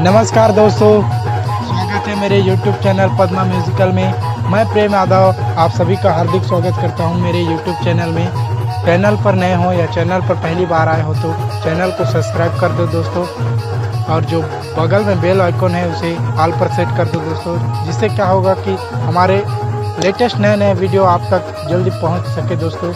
नमस्कार दोस्तों, स्वागत है मेरे YouTube चैनल पद्मा म्यूजिकल में। मैं प्रेम यादव आप सभी का हार्दिक स्वागत करता हूं मेरे YouTube चैनल में। चैनल पर नए हो या चैनल पर पहली बार आए हो तो चैनल को सब्सक्राइब कर दो दोस्तों, और जो बगल में बेल आइकॉन है उसे ऑल पर सेट कर दो दोस्तों, जिससे क्या होगा कि हमारे लेटेस्ट नए वीडियो आप तक जल्दी पहुंच सके दोस्तों।